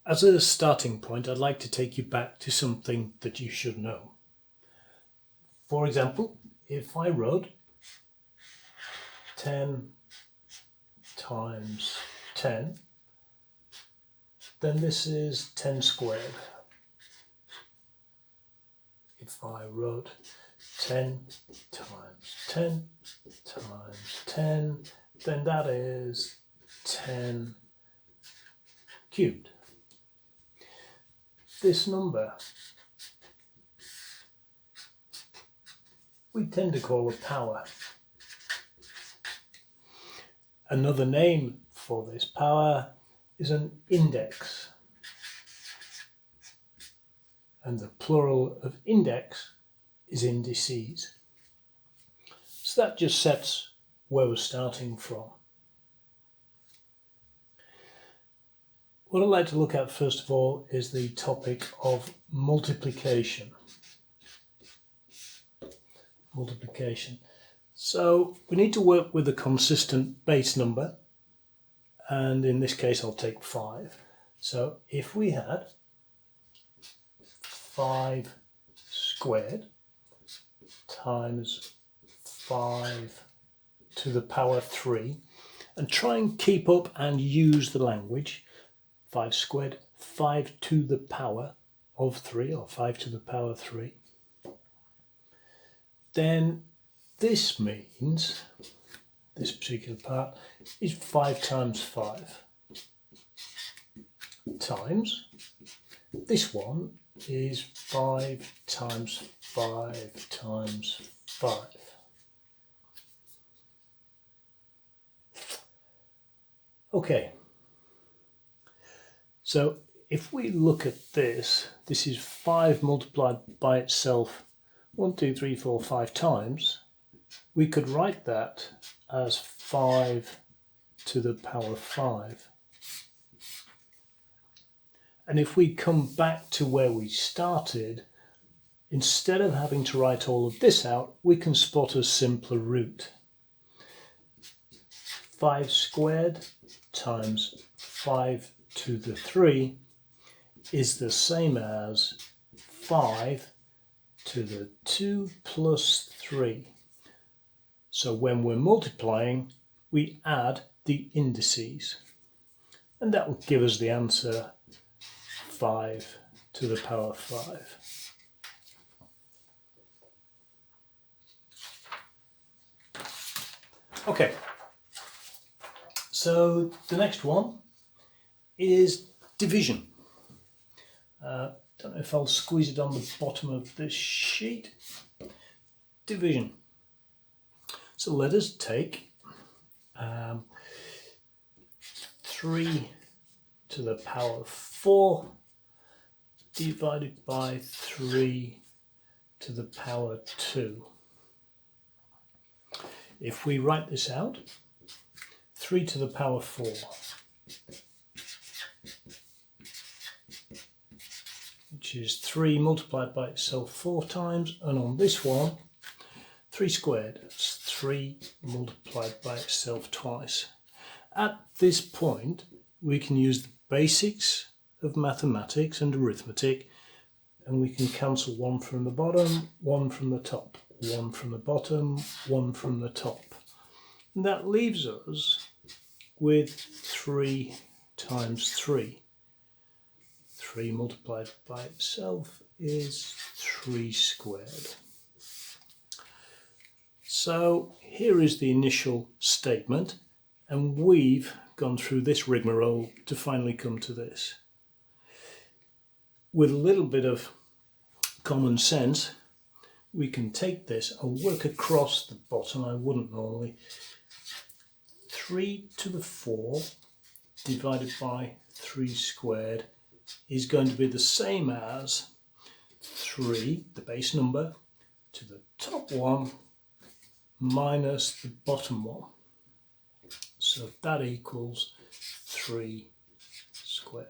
As a starting point, I'd like to take you back to something that you should know. For example, if I wrote 10 times 10, then this is 10 squared. If I wrote 10 times 10 times 10, then that is 10 cubed. This number we tend to call a power. Another name for this power is an index, and the plural of index is indices. So that just sets where we're starting from. What I'd like to look at first of all is the topic of multiplication. So we need to work with a consistent base number, and in this case I'll take 5. So if we had 5 squared times 5 to the power 3, and try and keep up and use the language, 5 squared, 5 to the power of 3, or 5 to the power 3, then this means, this particular part is 5 times 5 times, this one is 5 times 5 times 5. Okay, so if we look at this, this is 5 multiplied by itself 1, 2, 3, 4, 5 times. We could write that as 5 to the power 5. And if we come back to where we started, instead of having to write all of this out, we can spot a simpler route. 5 squared times 5 to the 3 is the same as 5 to the 2 plus 3. So when we're multiplying, we add the indices, and that will give us the answer 5 to the power 5. Okay, so the next one is division. Don't know if I'll squeeze it on the bottom of this sheet. Division. So let us take 3 to the power 4 divided by 3 to the power 2. If we write this out, 3 to the power 4 which is 3 multiplied by itself 4 times, and on this one 3 squared, that's 3 multiplied by itself twice. At this point we can use the basics of mathematics and arithmetic, and we can cancel 1 from the bottom, 1 from the top, 1 from the bottom, 1 from the top. And that leaves us with 3 times 3. 3 multiplied by itself is 3 squared. So here is the initial statement, and we've gone through this rigmarole to finally come to this. With a little bit of common sense, we can take this and work across the bottom. I wouldn't normally. 3 to the 4 divided by 3 squared is going to be the same as 3, the base number, to the top one minus the bottom one. So that equals 3 squared.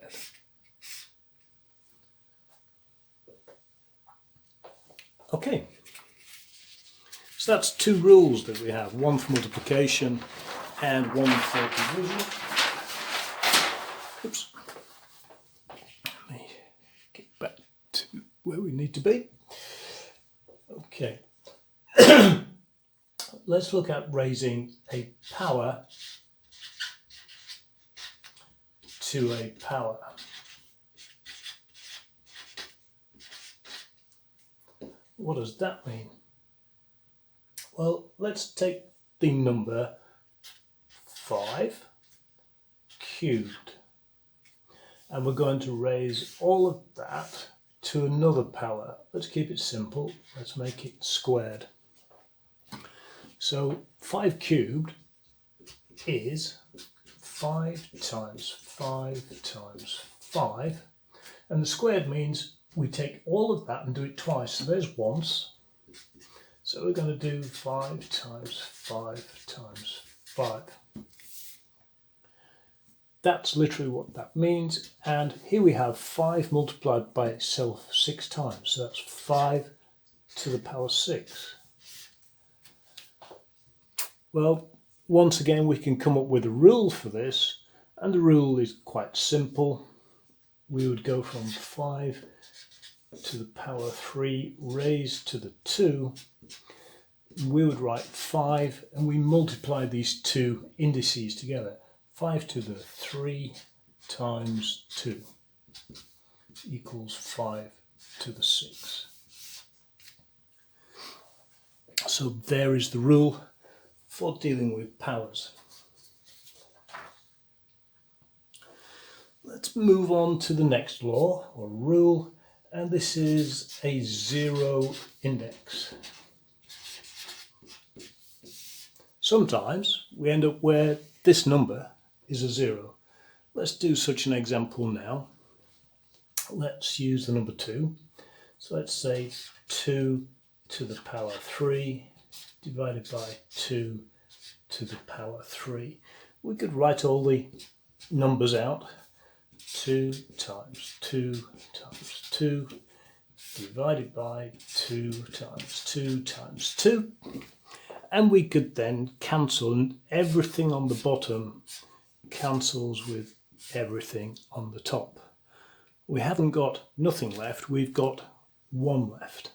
Okay, so that's 2 rules that we have, one for multiplication and one for division. Oops. where we need to be. Okay, let's look at raising a power to a power. What does that mean? Well, let's take the number 5 cubed, and we're going to raise all of that to another power. Let's keep it simple. Let's make it squared. So 5 cubed is 5 times 5 times 5, and the squared means we take all of that and do it twice. So there's once. So we're going to do 5 times 5 times 5. That's literally what that means. And here we have 5 multiplied by itself 6 times. So that's 5 to the power 6. Well, once again, we can come up with a rule for this. And the rule is quite simple. We would go from 5 to the power 3 raised to the 2. We would write 5 and we multiply these two indices together. 5 to the 3 times 2 equals 5 to the 6. So there is the rule for dealing with powers. Let's move on to the next law or rule, and this is a zero index. Sometimes we end up where this number is a 0. Let's do such an example now. Let's use the number 2. So let's say 2 to the power 3 divided by 2 to the power 3. We could write all the numbers out. 2 times 2 times 2 divided by 2 times 2 times 2. And we could then cancel, and everything on the bottom cancels with everything on the top. We haven't got nothing left, we've got 1 left.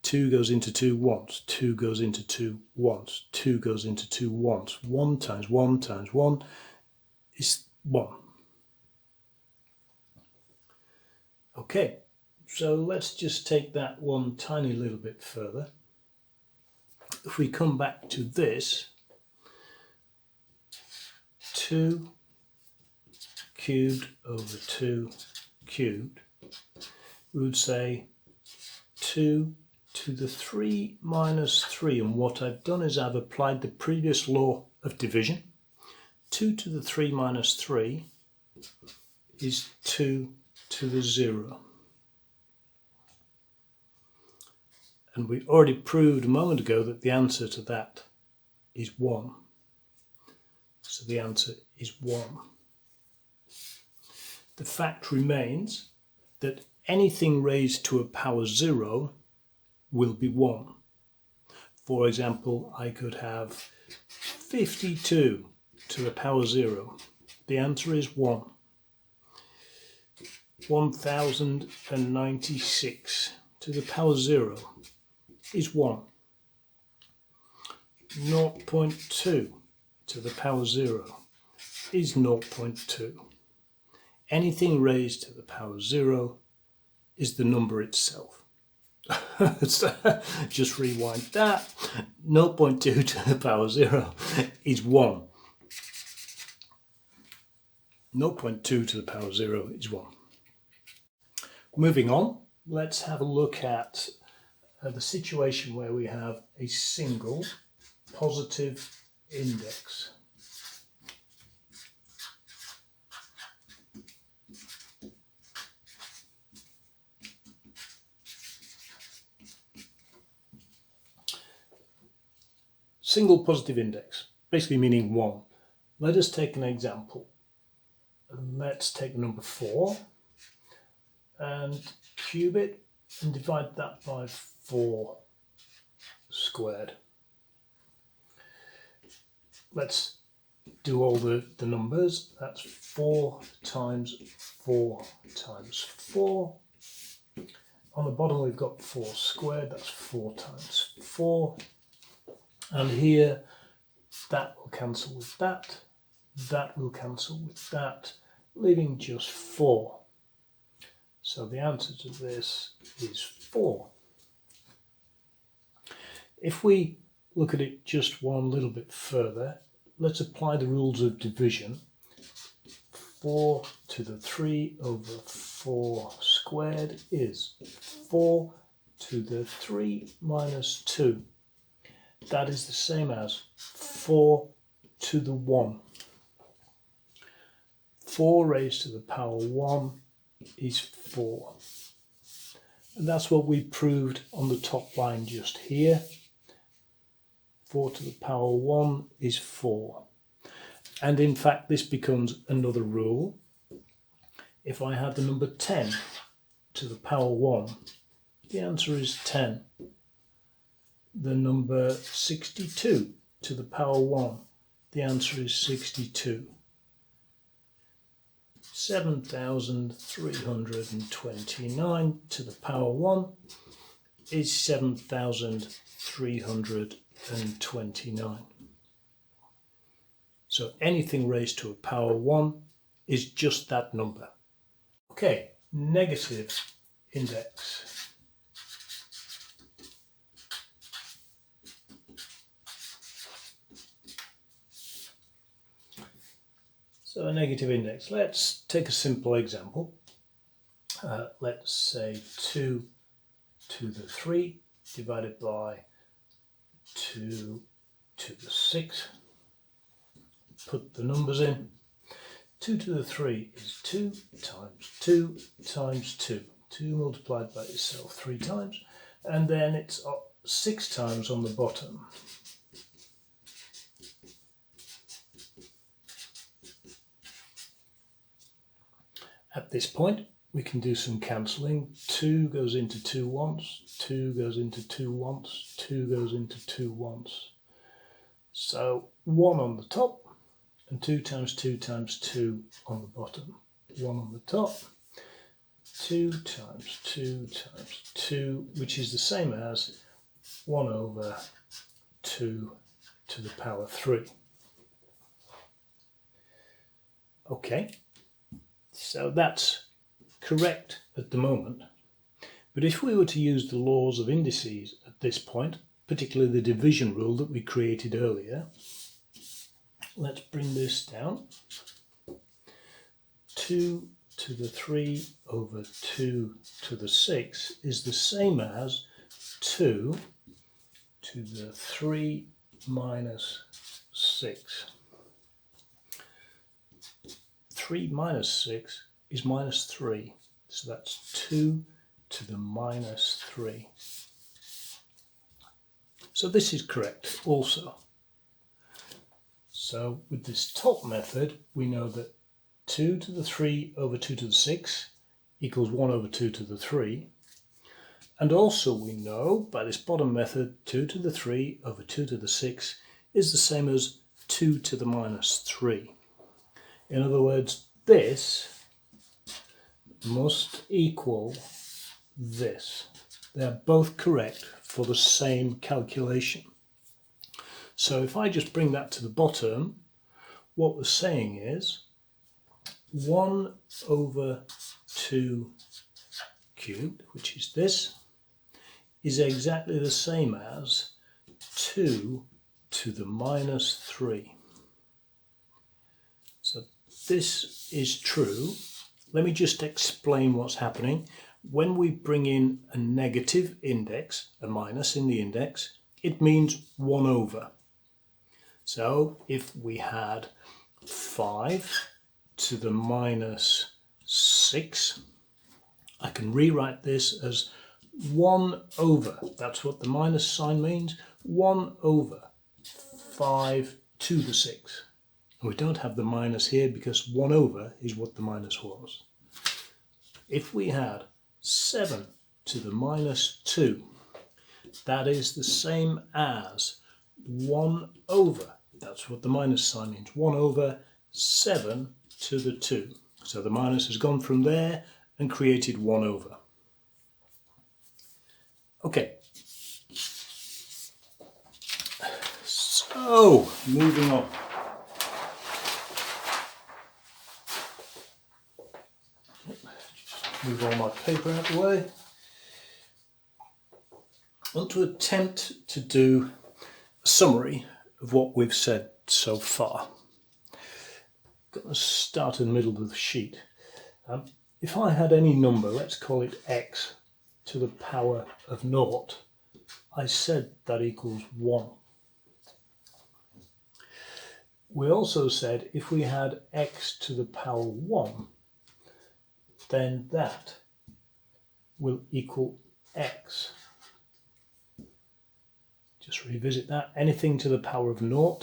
2 goes into 2 once, 2 goes into 2 once, 2 goes into 2 once. 1 times 1 times 1 is 1. Okay, so let's just take that one tiny little bit further. If we come back to this, 2 cubed over 2 cubed, we would say 2 to the 3 minus 3, and what I've done is I've applied the previous law of division. 2 to the 3 minus 3 is 2 to the 0. And we already proved a moment ago that the answer to that is 1. So the answer is 1. The fact remains that anything raised to a power 0 will be 1. For example, I could have 52 to the power 0. The answer is 1. 1096 to the power 0 is 1. 0.2 to the power 0 is 0.2. Anything raised to the power 0 is the number itself. Just rewind that. 0.2 to the power 0 is 1. 0.2 to the power 0 is 1. Moving on, let's have a look at the situation where we have a single positive index. Single positive index, basically meaning 1. Let us take an example. Let's take number 4 and cube it and divide that by 4 squared. Let's do all the numbers. That's 4 times 4 times 4. On the bottom we've got 4 squared, that's 4 times 4. And here that will cancel with that will cancel with that, leaving just 4. So the answer to this is 4. If we look at it just one little bit further, let's apply the rules of division. 4 to the 3 over 4 squared is 4 to the 3 minus 2. That is the same as 4 to the 1. 4 raised to the power 1 is 4. And that's what we proved on the top line just here. 4 to the power 1 is 4. And in fact this becomes another rule. If I had the number 10 to the power 1, the answer is 10. The number 62 to the power 1, the answer is 62. 7,329 to the power 1 is 7,329. So anything raised to a power 1 is just that number. Okay, negative index. So a negative index. Let's take a simple example. Let's say 2 to the 3 divided by 2 to the 6. Put the numbers in. 2 to the 3 is 2 times 2 times 2. 2 multiplied by itself 3 times. And then it's 6 times on the bottom. At this point, we can do some cancelling. 2 goes into 2 once, 2 goes into 2 once, 2 goes into 2 once. So 1 on the top, and 2 times 2 times 2 on the bottom. 1 on the top, 2 times 2 times 2, which is the same as 1 over 2 to the power 3. Okay. So that's correct at the moment. But if we were to use the laws of indices at this point, particularly the division rule that we created earlier, let's bring this down. 2 to the 3 over 2 to the 6 is the same as 2 to the 3 minus 6. 3 minus 6 is minus 3, so that's 2 to the minus 3. So this is correct also. So with this top method, we know that 2 to the 3 over 2 to the 6 equals 1 over 2 to the 3. And also we know by this bottom method, 2 to the 3 over 2 to the 6 is the same as 2 to the minus 3. In other words, this must equal this. They're both correct for the same calculation. So if I just bring that to the bottom, what we're saying is 1 over 2 cubed, which is this, is exactly the same as 2 to the minus 3. So this is true. Let me just explain what's happening. When we bring in a negative index, a minus in the index, it means 1 over. So if we had 5 to the minus 6, I can rewrite this as 1 over. That's what the minus sign means. 1 over 5 to the 6. And we don't have the minus here because 1 over is what the minus was. If we had 7 to the minus 2, that is the same as 1 over That's what the minus sign means. 1 over 7 to the 2. So the minus has gone from there and created 1 over. Okay. So, moving on. Just move all my paper out of the way. I want to attempt to do a summary of what we've said so far. I'm going to start in the middle of the sheet. If I had any number, let's call it x to the power of 0, I said that equals 1. We also said if we had x to the power 1, then that will equal x. Just revisit that. Anything to the power of 0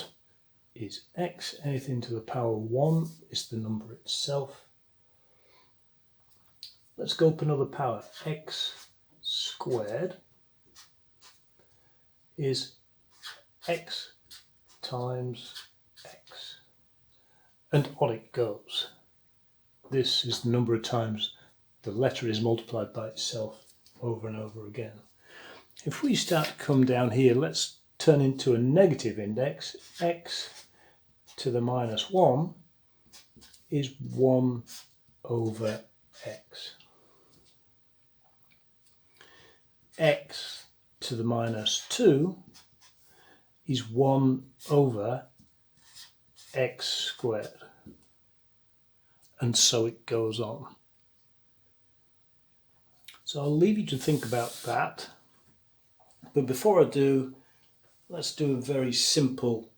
is x. Anything to the power 1 is the number itself. Let's go up another power. X squared is x times x. And on it goes. This is the number of times the letter is multiplied by itself over and over again. If we start to come down here, let's turn into a negative index. X to the minus 1 is 1 over x. X to the minus 2 is 1 over x squared. And so it goes on. So I'll leave you to think about that. But before I do, let's do a very simple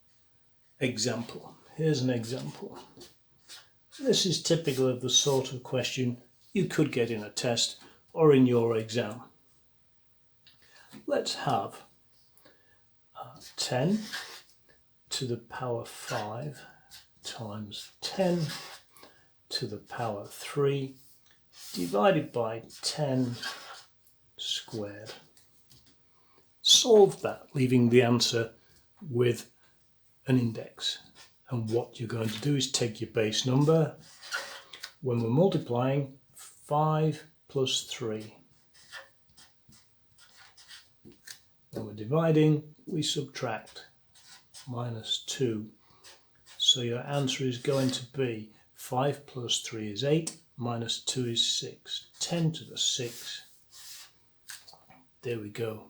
example. Here's an example. This is typical of the sort of question you could get in a test or in your exam. Let's have 10 to the power 5 times 10 to the power 3 divided by 10 squared. Solve that, leaving the answer with an index. And what you're going to do is take your base number. When we're multiplying, 5 plus 3. When we're dividing, we subtract minus 2. So your answer is going to be 5 plus 3 is 8, minus 2 is 6. 10 to the 6. There we go.